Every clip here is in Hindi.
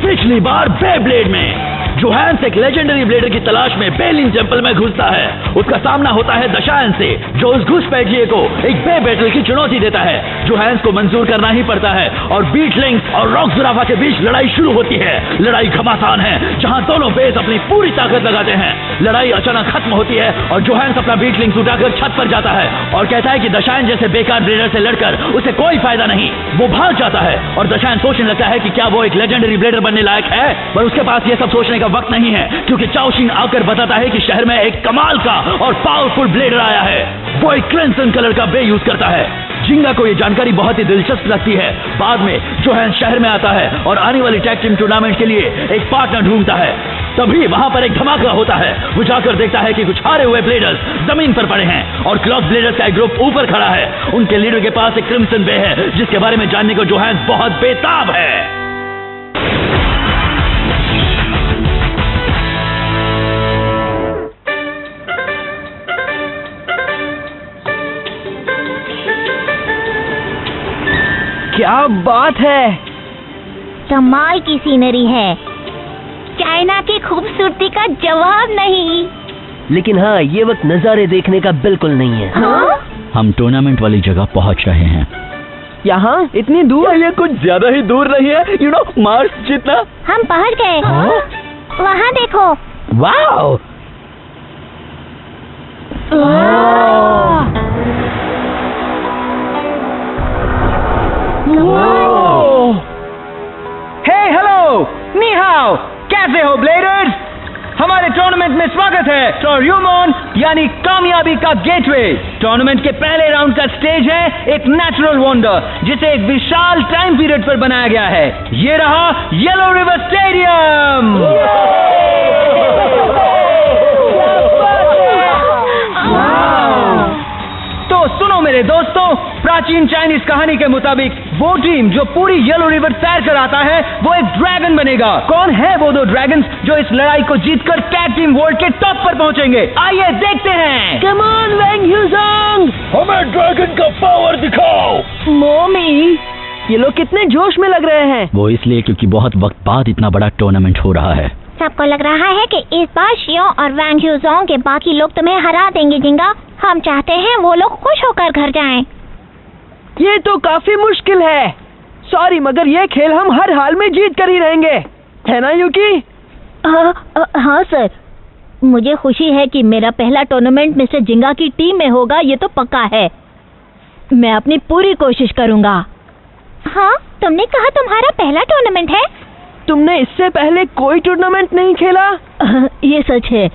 पिछली बार बेब्लेड में जोहान्स एक लेजेंडरी ब्लेडर की तलाश में बेलिन टेंपल में घुसता है। उसका सामना होता है दशायन से, जो उस घुसपैठिए को एक बे बैटल की चुनौती देता है। जोहान्स को मंजूर करना ही पड़ता है और बीटलिंग्स और रॉक जुराफा के बीच लड़ाई शुरू होती है। लड़ाई घमासान है, जहां दोनों बेस अपनी पूरी ताकत लगाते हैं। लड़ाई अचानक खत्म होती है और जोहान्स अपना बीटलिंग्स उठाकर छत पर जाता है और कहता है कि दशायन जैसे बेकार ब्लेडर से लड़कर उसे कोई फायदा नहीं। वो भाग जाता है और दशायन सोचने लगता है कि क्या वो एक लेजेंडरी ब्लेडर बनने लायक है, पर उसके पास ये सब सोचने का वक्त नहीं है, क्योंकि चाओशिन आकर बताता है कि शहर में एक कमाल का और पावरफुल ब्लेडर आया है। वो एक क्रिम्सन कलर का बे यूज करता है। जिंगा को ये जानकारी बहुत ही दिलचस्प लगती है। बाद में जोहान्स शहर में आता है और आने वाली टैग टीम टूर्नामेंट के लिए एक पार्टनर ढूंढता है। तभी वहां पर एक धमाका होता है। वो जाकर देखता है कि कुछ हारे हुए ब्लेडर्स जमीन पर पड़े हैं और क्लॉक ब्लेडर्स का एक ग्रुप ऊपर खड़ा है। उनके लीडर के पास एक क्रिम्सन बे है, जिसके बारे में जानने को जोहान्स बहुत बेताब है। क्या बात है, कमाल की सीनरी है। चाइना की खूबसूरती का जवाब नहीं। लेकिन हाँ, ये वक्त नजारे देखने का बिल्कुल नहीं है। हाँ? हम टूर्नामेंट वाली जगह पहुंच रहे हैं। यहाँ इतनी दूर? ये कुछ ज्यादा ही दूर नहीं है, मार्स जितना। हम पहुंच गए। वहाँ देखो। वाओ! हे हेलो, नी हाओ, कैसे हो ब्लेडर्स? हमारे टूर्नामेंट में स्वागत है। टोर्यूमोन यानी कामयाबी का गेटवे। टूर्नामेंट के पहले राउंड का स्टेज है एक नेचुरल वंडर, जिसे एक विशाल टाइम पीरियड पर बनाया गया है। ये रहा येलो रिवर स्टेडियम। तो सुनो मेरे दोस्तों, प्राचीन चाइनीज कहानी के मुताबिक वो टीम जो पूरी येलो रिवर तैर कर आता है वो एक ड्रैगन बनेगा। कौन है वो दो ड्रैगन्स जो इस लड़ाई को जीतकर टैग टीम वर्ल्ड के टॉप पर पहुंचेंगे? आइए देखते हैं। कम ऑन वैंग ह्यूजोंग, हमें ड्रैगन का पावर दिखाओ। मम्मी, ये लोग कितने जोश में लग रहे हैं। वो इसलिए क्योंकि बहुत वक्त बाद इतना बड़ा टूर्नामेंट हो रहा है। सबको लग रहा है कि इस बार शियो और वैंग ह्यूजोंग के बाकी लोग तुम्हें हरा देंगे जिंगा। हम चाहते हैं वो लोग खुश होकर घर जाएं। ये तो काफी मुश्किल है। सॉरी, मगर ये खेल हम हर हाल में जीत कर ही रहेंगे, है ना यूकी? हाँ सर, मुझे खुशी है कि मेरा पहला टूर्नामेंट मिस्टर जिंगा की टीम में होगा। ये तो पक्का है। मैं अपनी पूरी कोशिश करूँगा। हाँ, तुमने कहा तुम्हारा पहला टूर्नामेंट है? तुमने इससे पहले कोई टूर्नामेंट नहीं खेला? ये सच है,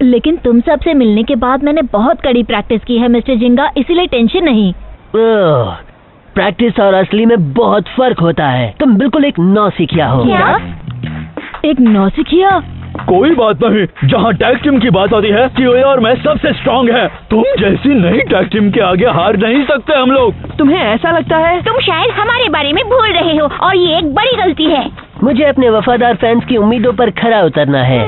लेकिन तुम सबसे मिलने के बाद मैंने बहुत कड़ी प्रैक्टिस की है मिस्टर जिंगा, इसीलिए टेंशन नहीं। प्रैक्टिस और असली में बहुत फर्क होता है। तुम बिल्कुल एक नौसिखिया हो। क्या? एक नौसिखिया? कोई बात नहीं, जहाँ टैग टीम की बात आती है चियोया और मैं सबसे स्ट्रॉन्ग है। तुम जैसी नई टैग टीम के आगे हार नहीं सकते हम लोग। तुम्हें ऐसा लगता है? तुम शायद हमारे बारे में भूल रहे हो और ये एक बड़ी गलती है। मुझे अपने वफादार फैंस की उम्मीदों पर खरा उतरना है।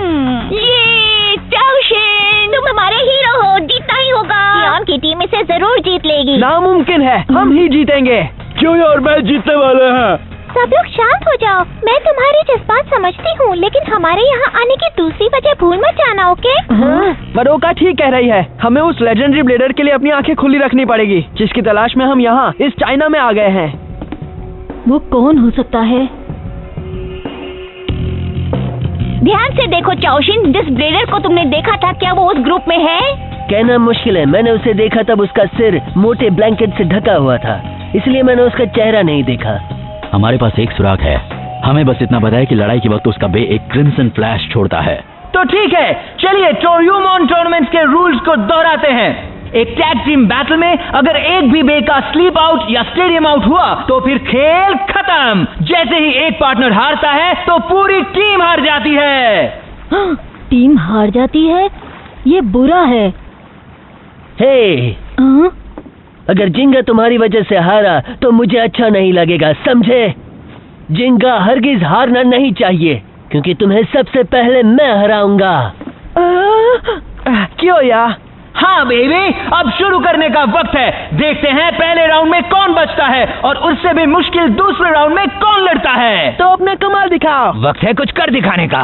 ये चाओशिन, तुम हमारे हीरो हो, जीतना ही होगा। शियोन की टीम इसे जरूर जीत लेगी। नामुमकिन है, हम ही जीतेंगे। चियोया और मैं जीतने वाले हैं। सब लोग शांत हो जाओ। मैं तुम्हारे जज्बात समझती हूँ, लेकिन हमारे यहाँ आने की दूसरी वजह भूल मत जाना, ओके? मरोका ठीक कह रही है। हमें उस लेजेंडरी ब्लेडर के लिए अपनी आंखें खुली रखनी पड़ेगी, जिसकी तलाश में हम यहाँ इस चाइना में आ गए हैं। वो कौन हो सकता है? ध्यान से देखो चाओशिन, जिस ब्लेडर को तुमने देखा था, क्या वो उस ग्रुप में है? कहना मुश्किल है। मैंने उसे देखा तब उसका सिर मोटे ब्लैंकेट से ढका हुआ था, इसलिए मैंने उसका चेहरा नहीं देखा। हमारे पास एक सुराग है। हमें बस इतना पता है कि लड़ाई के वक्त उसका बे एक क्रिम्सन फ्लैश छोड़ता है। तो ठीक है, चलिए टोर्यूमोन टूर्नामेंट के रूल्स को दोहराते हैं। एक टैग टीम बैटल में अगर एक भी बे का स्लीप आउट या स्टेडियम आउट हुआ तो फिर खेल खत्म। जैसे ही एक पार्टनर हारता है तो पूरी टीम हार जाती है। टीम हार जाती है? ये बुरा है। हे, अगर जिंगा तुम्हारी वजह से हारा तो मुझे अच्छा नहीं लगेगा, समझे? जिंगा हरगिज हारना नहीं चाहिए, क्योंकि तुम्हें सबसे पहले मैं हराऊंगा। क्यों या? हाँ बेबी, अब शुरू करने का वक्त है। देखते हैं पहले राउंड में कौन बचता है और उससे भी मुश्किल दूसरे राउंड में कौन लड़ता है। तो अपना कमाल दिखाओ। वक्त है कुछ कर दिखाने का।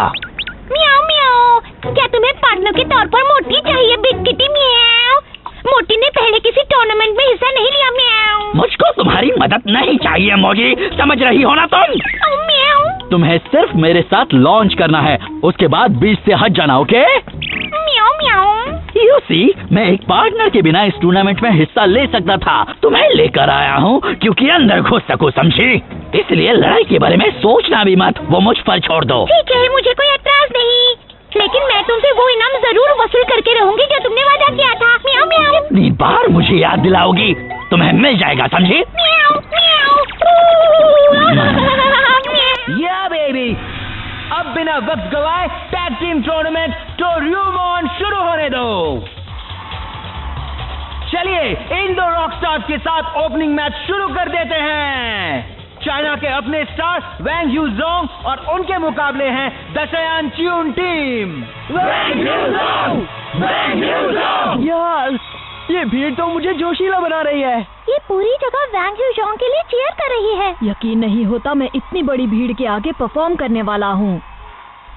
म्याऊ म्याऊ, क्या तुम्हें पार्टनर के तौर पर मोटी चाहिए बिग किटी? म्याऊ, मोटी ने पहले किसी टूर्नामेंट में हिस्सा नहीं लिया। म्याऊ, मुझको तुम्हारी मदद नहीं चाहिए मोजी, समझ रही हो ना तुम? म्याऊ तुम्हें सिर्फ मेरे साथ लॉन्च करना है, उसके बाद बीच से हट जाना, ओके? म्याऊ म्याऊ। You see, मैं एक पार्टनर के बिना इस टूर्नामेंट में हिस्सा ले सकता था, तो मैं लेकर आया हूँ क्योंकि अंदर घुस सकूं, समझी? इसलिए लड़ाई के बारे में सोचना भी मत, वो मुझ पर छोड़ दो। ठीक है, मुझे कोई एतराज नहीं, लेकिन मैं तुमसे वो इनाम जरूर वसूल करके रहूंगी जो तुमने वादा किया था। म्याऊ म्याऊ। कितनी बार मुझे याद दिलाओगी, तुम्हें मिल जाएगा, समझी? म्याऊ म्याऊ। या बेबी, अब बिना वक्त गवाए टैग टीम टूर्नामेंट टोर्यूमॉन शुरू होने दो। चलिए इन दो रॉक स्टार्स के साथ ओपनिंग मैच शुरू कर देते हैं। चाइना के अपने स्टार वैंग ह्यूजोंग और उनके मुकाबले हैं दशयान च्यून टीम। यार, ये भीड़ तो मुझे जोशीला बना रही है। ये पूरी जगह वैंग ह्यूजोंग के लिए चीयर कर रही है। यकीन नहीं होता मैं इतनी बड़ी भीड़ के आगे परफॉर्म करने वाला हूँ।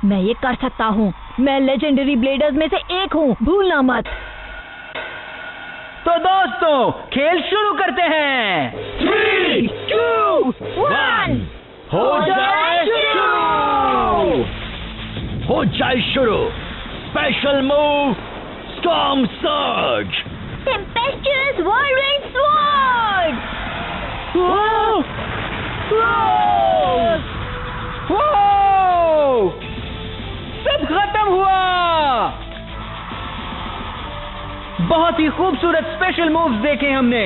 मैं ये कर सकता हूँ। मैं लेजेंडरी ब्लेडर्स में से एक हूँ, भूलना मत। तो दोस्तों, खेल शुरू करते हैं। 3, 2, 1, हो जाए शुरू। हो जाए शुरू। Special move, storm surge. Tempestuous viral sword. सब खत्म हुआ। बहुत ही खूबसूरत स्पेशल मूव्स देखे हमने।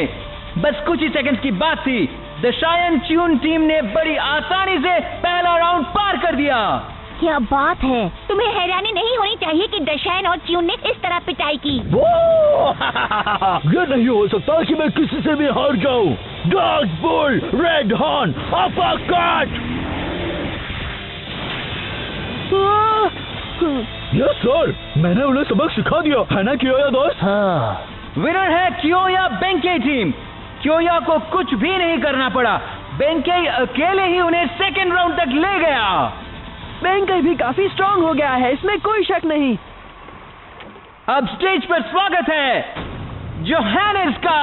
बस कुछ ही सेकंड्स की बात थी, दशायन च्यून टीम ने बड़ी आसानी से पहला राउंड पार कर दिया। क्या बात है, तुम्हें हैरानी नहीं होनी चाहिए कि दशायन और च्यून ने इस तरह पिटाई की। ये नहीं हो सकता कि मैं किसी से भी हार जाऊं। Dark bull, red horn, uppercut. Yes sir, मैंने उन्हें सबक सिखा दिया है ना कियोया दोस्त? हाँ, विनर है कियोया बेंके टीम। कियोया को कुछ भी नहीं करना पड़ा, बेंके अकेले ही उन्हें सेकेंड राउंड तक ले गया। बेंके भी काफी स्ट्रांग हो गया है, इसमें कोई शक नहीं। अब स्टेज पर स्वागत है जोहानिस का।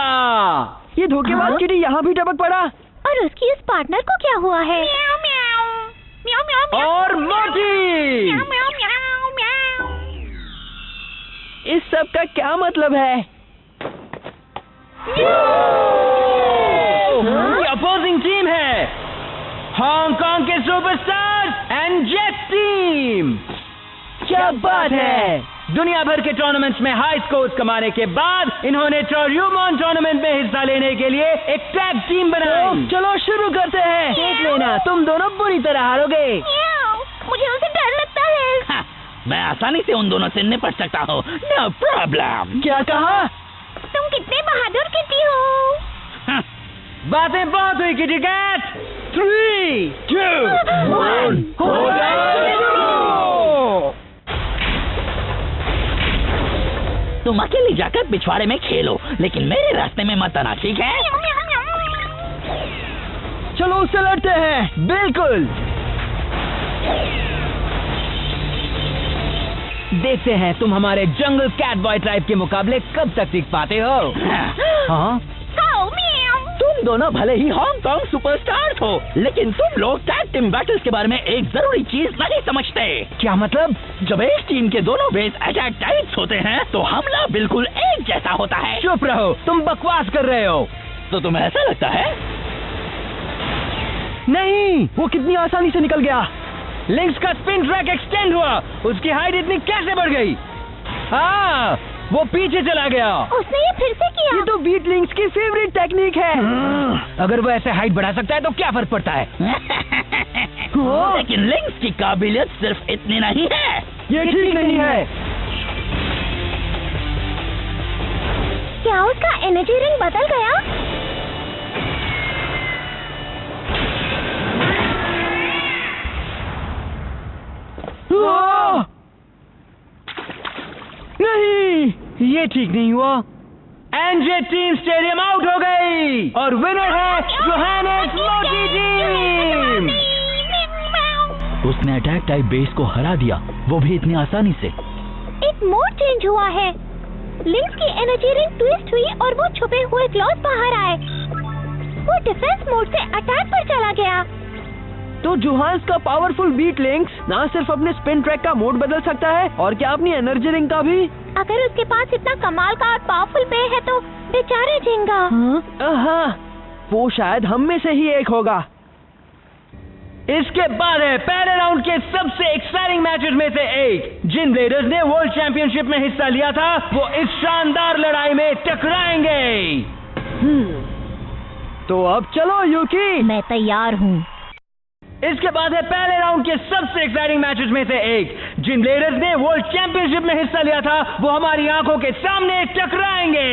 ये धोखेबाज किटी यहाँ भी टपक पड़ा। और उसकी इस पार्टनर को क्या हुआ है? म्याऊ म्याऊ म्याऊ म्याऊ म्याऊ। और मोटी। म्याऊ म्याऊ म्याऊ म्याऊ। इस सब का क्या मतलब है? ये अपोजिंग टीम है हांगकांग के सुपरस्टार्स एंड जेट टीम। क्या बात है। दुनिया भर के टूर्नामेंट्स में हाई स्कोर्स कमाने के बाद इन्होंने टोर्यूमॉन टूर्नामेंट में हिस्सा लेने के लिए एक टैग टीम बनाई। तो चलो शुरू करते हैं। देख लेना, तुम दोनों बुरी तरह हारोगे। म्याऊ, मुझे उनसे डर लगता है। हाँ, मैं आसानी से उन दोनों से निपट सकता हूँ, नो प्रॉब्लम। क्या कहा? तुम कितने बहादुर किटी हो। हाँ, बातें बहुत हुई किटी कैट। 3, 2, 1, हो जाए शुरू। तुम अकेले जाकर पिछवाड़े में खेलो, लेकिन मेरे रास्ते में मत आना, ठीक है? चलो उससे लड़ते हैं। बिल्कुल। देखते हैं तुम हमारे जंगल कैट बॉय ट्राइब के मुकाबले कब तक टिक पाते हो। हाँ? तुम दोनों भले ही हांगकांग सुपरस्टार्स हो, लेकिन तुम लोग टैग टीम बैटल्स के बारे में एक जरूरी चीज नहीं समझते। क्या मतलब? जब एक टीम के दोनों बेस अटैक टाइप्स होते हैं, तो हमला बिल्कुल एक जैसा होता है। चुप रहो, तुम बकवास कर रहे हो। तो तुम्हें ऐसा लगता है? नहीं, वो कितनी आसानी से निकल गया। लिंक्स का स्पिन ट्रैक एक्सटेंड हुआ, उसकी हाइट इतनी कैसे बढ़ गई? हाँ, वो पीछे चला गया। उसने ये फिर से किया। ये तो बीट लिंक्स की फेवरेट टेक्निक है। अगर वो ऐसे हाइट बढ़ा सकता है तो क्या फर्क पड़ता है? लेकिन लिंक्स की काबिलियत सिर्फ इतनी नहीं है। ये ठीक नहीं है। क्या उसका एनर्जी रिंग बदल गया? नहीं, ये ठीक नहीं हुआ। एनजे टीम स्टेडियम आउट हो गई और विनर है जोहानेस मोटी टीम। उसने अटैक टाइप बेस को हरा दिया, वो भी इतनी आसानी से। एक मोड चेंज हुआ है। लिंक्स की एनर्जी रिंग ट्विस्ट हुई और वो छुपे हुए क्लॉज बाहर आए। वो डिफेंस मोड से अटैक पर चला गया। तो जोहान्स का पावरफुल बीट लिंक्स ना सिर्फ अपने स्पिन ट्रैक का मोड बदल सकता है और क्या अपनी एनर्जी रिंग का भी। अगर उसके पास इतना कमाल का और पावरफुल पे है तो बेचारे जिंगा। हाँ, वो शायद हम में से ही एक होगा। इसके बाद है पहले राउंड के सबसे एक्साइटिंग मैचेस में से एक। जिन ब्लेडर्स ने वर्ल्ड चैंपियनशिप में हिस्सा लिया था वो इस शानदार लड़ाई में टकराएंगे। तो अब चलो यूकी। मैं तैयार हूँ। इसके बाद है पहले राउंड के सबसे एक्साइटिंग मैचेस में से एक। जिन ब्लेडर्स ने वर्ल्ड चैंपियनशिप में हिस्सा लिया था वो हमारी आंखों के सामने टकराएंगे।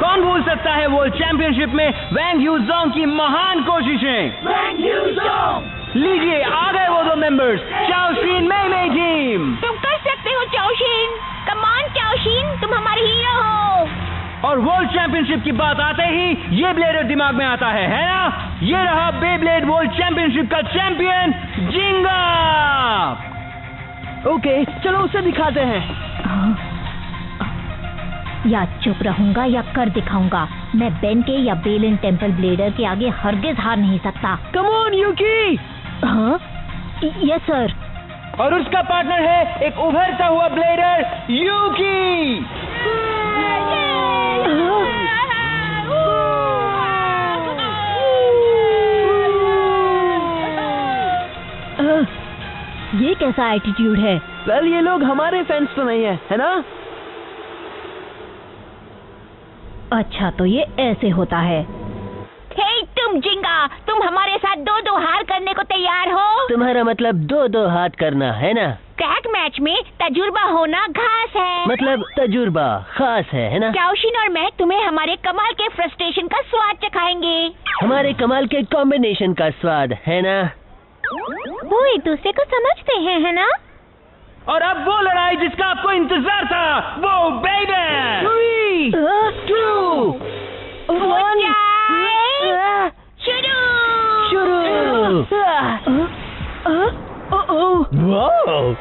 कौन भूल सकता है वर्ल्ड चैंपियनशिप में वैंग यूजोंग की महान कोशिशें। वैंग यूजोंग! लीजिए आ गए वो दो मेंबर्स, चाओशीन मेई टीम। तुम कर सकते हो चाओशीन। कमान चाओशीन, तुम हमारे हीरो हो। और वर्ल्ड चैंपियनशिप की बात आते ही ये ब्लेडर दिमाग में आता है ना? ये रहा बेब्लेड वर्ल्ड चैंपियनशिप का चैंपियन जिंगा। ओके, चलो उसे दिखाते हैं। या चुप रहूंगा या कर दिखाऊंगा। मैं बेन के या बेलिन टेम्पल ब्लेडर के आगे हरगिज हार नहीं सकता। Come on Yuki. हाँ, यस सर। और उसका पार्टनर है एक उभरता हुआ ब्लेडर यूकी। ये कैसा एटीट्यूड है? वेल, ये लोग हमारे फैंस तो नहीं है ना? अच्छा, तो ये ऐसे होता है। हे तुम जिंगा, तुम हमारे साथ दो हार करने को तैयार हो? तुम्हारा मतलब दो हाथ करना है ना? क्रैक मैच में तजुर्बा होना घास है। मतलब तजुर्बा खास है ना? चाओशीन और मैं तुम्हें हमारे कमाल के फ्रस्ट्रेशन का स्वाद चखाएंगे। हमारे कमाल के कॉम्बिनेशन का स्वाद है ना? वो एक दूसरे को समझते हैं, है ना? और अब वो लड़ाई जिसका आपको इंतजार था, वो बेबे। 3, 2, 1 शुरू। वाओ!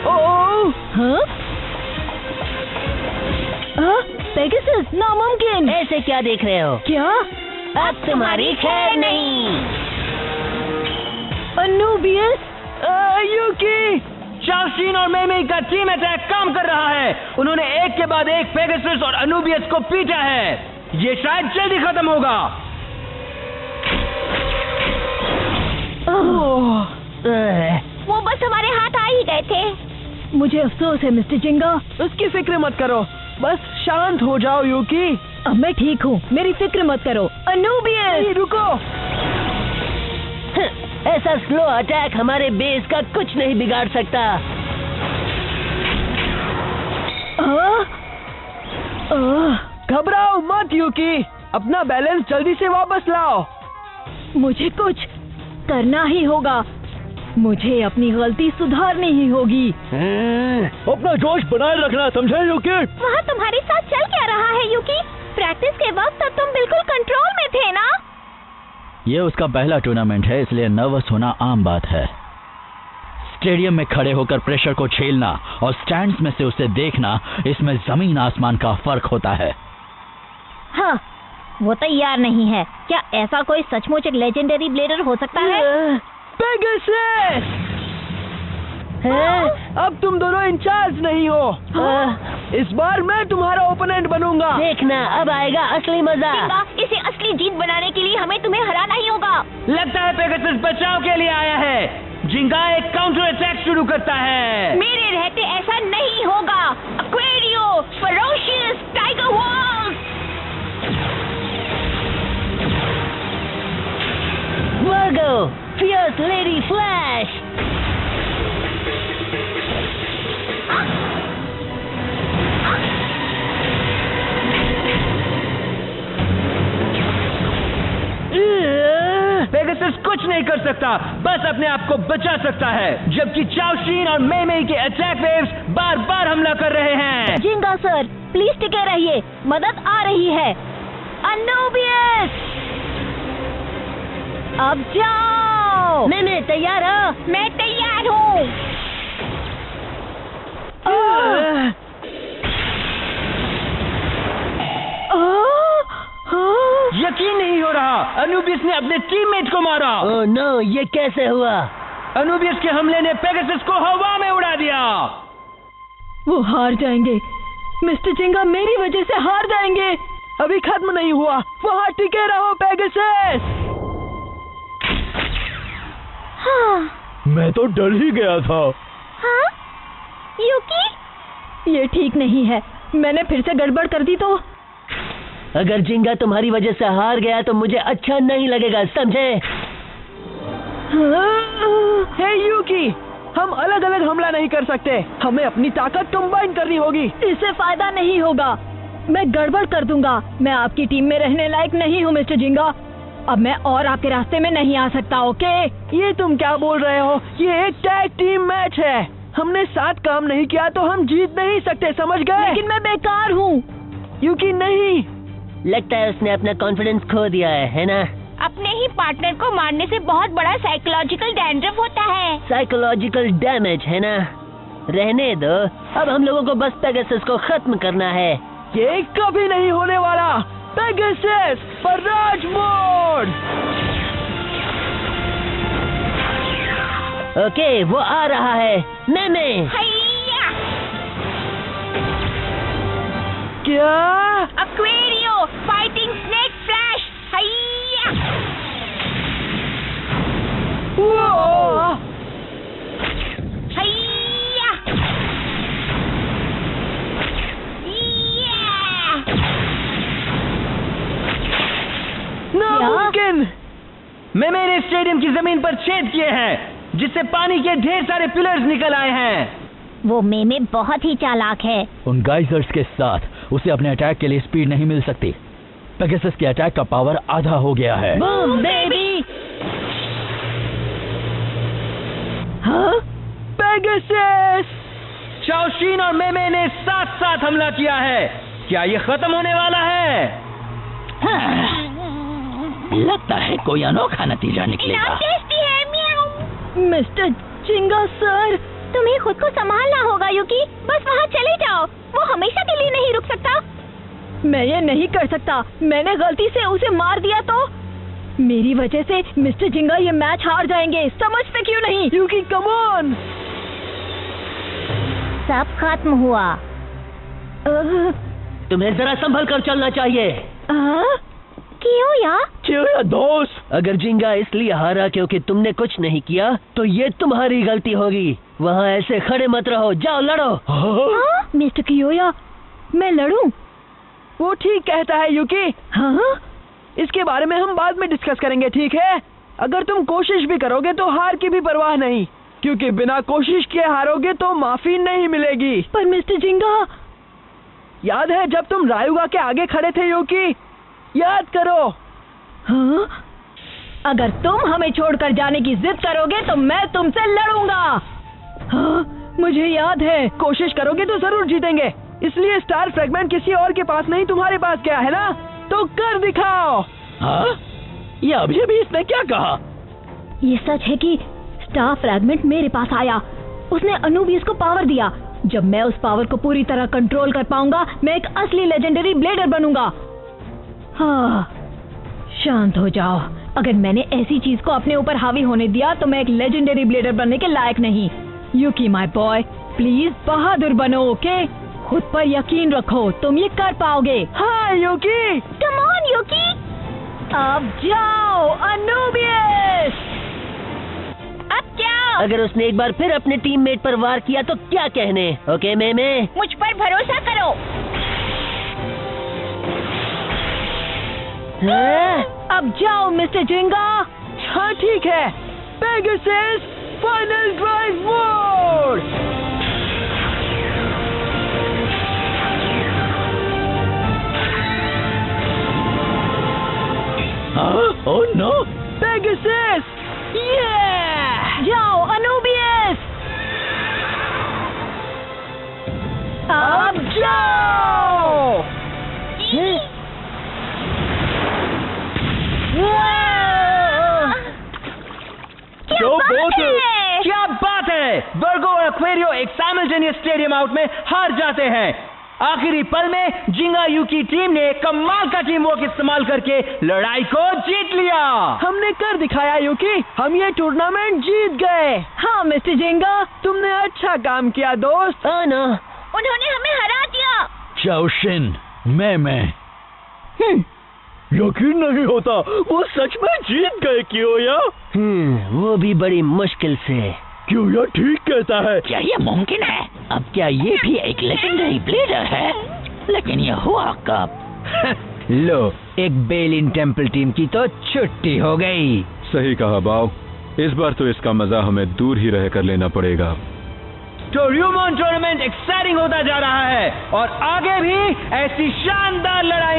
ओह नो! पेगासस, नामुमकिन! ऐसे क्या देख रहे हो? क्या? अब तुम्हारी खैर नहीं। अनुबियस! यूकी, चाओशीन और मेई का टीम अटैक काम कर रहा है। उन्होंने एक के बाद एक पेगासस और अनुबियस को पीटा है। ये शायद जल्दी खत्म होगा। वो बस हमारे हाथ आ ही गए थे। मुझे अफसोस है मिस्टर जिंगा। उसकी फिक्र मत करो, बस शांत हो जाओ यूकी। अब मैं ठीक हूँ, मेरी फिक्र मत करो। अनुबियस! रुको। ऐसा स्लो अटैक हमारे बेस का कुछ नहीं बिगाड़ सकता। घबराओ मत यूकी, अपना बैलेंस जल्दी से वापस लाओ। मुझे कुछ करना ही होगा। मुझे अपनी गलती सुधारनी ही होगी। अपना जोश बनाए रखना, समझे यूकी? वहाँ तुम्हारे साथ चल क्या रहा है यूकी? प्रैक्टिस के वक्त तब तुम बिल्कुल कंट्रोल में थे ना? ये उसका पहला टूर्नामेंट है, इसलिए नर्वस होना आम बात है। स्टेडियम में खड़े होकर प्रेशर को झेलना और स्टैंड्स में से उसे देखना, इसमें जमीन आसमान का फर्क होता है। हाँ, वो तैयार नहीं है। क्या ऐसा कोई सचमुच एक लेजेंडरी ब्लेडर हो सकता है? पेगासस! अब तुम दोनों इंचार्ज नहीं हो। इस बार मैं तुम्हारा ओपोनेंट बनूंगा। देखना, अब आएगा असली मजा। जिंगा, इसे असली जीत बनाने के लिए हमें तुम्हें हराना ही होगा। लगता है पेगासस बचाव के लिए आया है। जिंगा एक काउंटर अटैक शुरू करता है। मेरे रहते ऐसा नहीं होगा। एक्वेरियो, फेरोशियस टाइगर वॉल्स। वर्गो, फियर्स लेडी फ्लैश। पेगासस कर सकता, बस अपने आप को बचा सकता है, जबकि चाओशीन और मेई के अटैक वेव्स बार बार हमला कर रहे हैं। जिंगा सर, प्लीज टिके रहिए, मदद आ रही है। अनुबियस, अब जाओ। मैं तैयार हूँ। मैं तैयार हूँ। यकीन नहीं हो रहा, अनुबियस ने अपने टीममेट को मारा। ओह नो, ये कैसे हुआ? अनुबियस के हमले ने पेगासस को हवा में उड़ा दिया। वो हार जाएंगे, मिस्टर जिंगा मेरी वजह से हार जाएंगे। अभी खत्म नहीं हुआ, वहाँ टिके रहो पेगासस। हाँ। मैं तो डर ही गया था। हाँ? यूकी? ये ठीक नहीं है, मैंने फिर से गड़बड़ कर दी तो। अगर जिंगा तुम्हारी वजह से हार गया तो मुझे अच्छा नहीं लगेगा, समझे? हे यूकी, हम अलग अलग हमला नहीं कर सकते, हमें अपनी ताकत कंबाइन करनी होगी। इससे फायदा नहीं होगा, मैं गड़बड़ कर दूंगा। मैं आपकी टीम में रहने लायक नहीं हूँ मिस्टर जिंगा। अब मैं और आपके रास्ते में नहीं आ सकता, ओके? ये तुम क्या बोल रहे हो? ये एक टैग टीम मैच है, हमने साथ काम नहीं किया तो हम जीत नहीं सकते, समझ गए? लेकिन मैं बेकार हूँ। यूकी नहीं, लगता है उसने अपना कॉन्फिडेंस खो दिया है ना? अपने ही पार्टनर को मारने से बहुत बड़ा साइकोलॉजिकल डैंड्रफ होता है। साइकोलॉजिकल डैमेज है ना? रहने दो, अब हम लोगों को बस पेगासस को खत्म करना है। ये कभी नहीं होने वाला। पेगासस पर राज मोड। ओके, वो आ रहा है। मैं क्या? एक्वेरियो फाइटिंग स्नेक फ्लैश। हैया! वो! हैया! नामुमकिन! मैंने स्टेडियम की जमीन पर छेद किए हैं, जिससे पानी के ढेर सारे पिलर्स निकल आए हैं। वो मेमे बहुत ही चालाक है। उन गाइजर्स के साथ उसे अपने अटैक के लिए स्पीड नहीं मिल सकती। पेगासस के अटैक का पावर आधा हो गया है। Boom baby! हाँ? पेगासस! चाओशीन और मेमे ने साथ साथ हमला किया है। क्या ये खत्म होने वाला है? हाँ, लगता है कोई अनोखा नतीजा निकलेगा। टेस्टी है, म्याऊ। मिस्टर जिंगा सर, तुम्हें खुद को संभालना होगा यूकी। बस वहाँ चले जाओ, वो हमेशा के लिए नहीं रुक सकता। मैं ये नहीं कर सकता, मैंने गलती से उसे मार दिया तो मेरी वजह से मिस्टर जिंगा ये मैच हार जाएंगे। समझते क्यों नहीं? यूकी कम ऑन! सब खत्म हुआ। तुम्हें जरा संभल कर चलना चाहिए। क्यों या दोस्त? अगर जिंगा इसलिए हारा क्योंकि तुमने कुछ नहीं किया तो ये तुम्हारी गलती होगी। वहाँ ऐसे खड़े मत रहो, जाओ लड़ो। हाँ? मिस्टर कियोया, मैं लड़ूं? वो ठीक कहता है यूकी। हाँ? इसके बारे में हम बाद में डिस्कस करेंगे, ठीक है? अगर तुम कोशिश भी करोगे तो हार की भी परवाह नहीं, क्योंकि बिना कोशिश किए हारोगे तो माफी नहीं मिलेगी। पर मिस्टर जिंगा, याद है जब तुम रायुगा के आगे खड़े थे यूकी? याद करो। हाँ? अगर तुम हमें छोड़कर जाने की जिद करोगे तो मैं तुमसे लड़ूंगा। हाँ, मुझे याद है। कोशिश करोगे तो जरूर जीतेंगे, इसलिए स्टार फ्रेगमेंट किसी और के पास नहीं, तुम्हारे पास क्या है ना, तो कर दिखाओ। हाँ? ये अभी इसने क्या कहा? ये सच है कि स्टार फ्रैगमेंट मेरे पास आया, उसने अनुबियस को पावर दिया। जब मैं उस पावर को पूरी तरह कंट्रोल कर पाऊंगा, मैं एक असली लेजेंडरी ब्लेडर बनूंगा। हाँ, शांत हो जाओ। अगर मैंने ऐसी चीज को अपने ऊपर हावी होने दिया तो मैं एक लेजेंडरी ब्लेडर बनने के लायक नहीं। यूकी माय बॉय, प्लीज बहादुर बनो, ओके? खुद पर यकीन रखो, तुम ये कर पाओगे। हाँ यूकी, कम ऑन यूकी, अब जाओ अनुबियस, अब जाओ। अगर उसने एक बार फिर अपने टीममेट पर वार किया तो क्या कहने? ओके मेमे, मुझ पर भरोसा करो। अब जाओ मिस्टर जिंगा। हाँ ठीक है। Pegasus final drive mode. Oh no, Pegasus क्वेरियो एक साइमल्टेनियस स्टेडियम आउट में हार जाते हैं। आखिरी पल में जिंगा यू की टीम ने कमाल का टीम वर्क इस्तेमाल करके लड़ाई को जीत लिया। हमने कर दिखाया यूकी, हम ये टूर्नामेंट जीत गए। हाँ मिस्टर जिंगा, तुमने अच्छा काम किया दोस्त। ना उन्होंने हमें हरा दिया। चाओशिन, मैं यकीन नहीं होता, वो सच में जीत गए कियोया। वो भी बड़ी मुश्किल से। कियोया ठीक कहता है। क्या ये मुमकिन है? अब क्या ये भी एक लेजेंडरी ब्लेडर है? लेकिन ये हुआ कब? लो, एक बेलिन टेम्पल टीम की तो छुट्टी हो गई। सही कहा बाव, इस बार तो इसका मजा हमें दूर ही रहकर लेना पड़ेगा। टोर्यूमोन टूर्नामेंट एक्साइटिंग होता जा रहा है और आगे भी ऐसी शानदार लड़ाई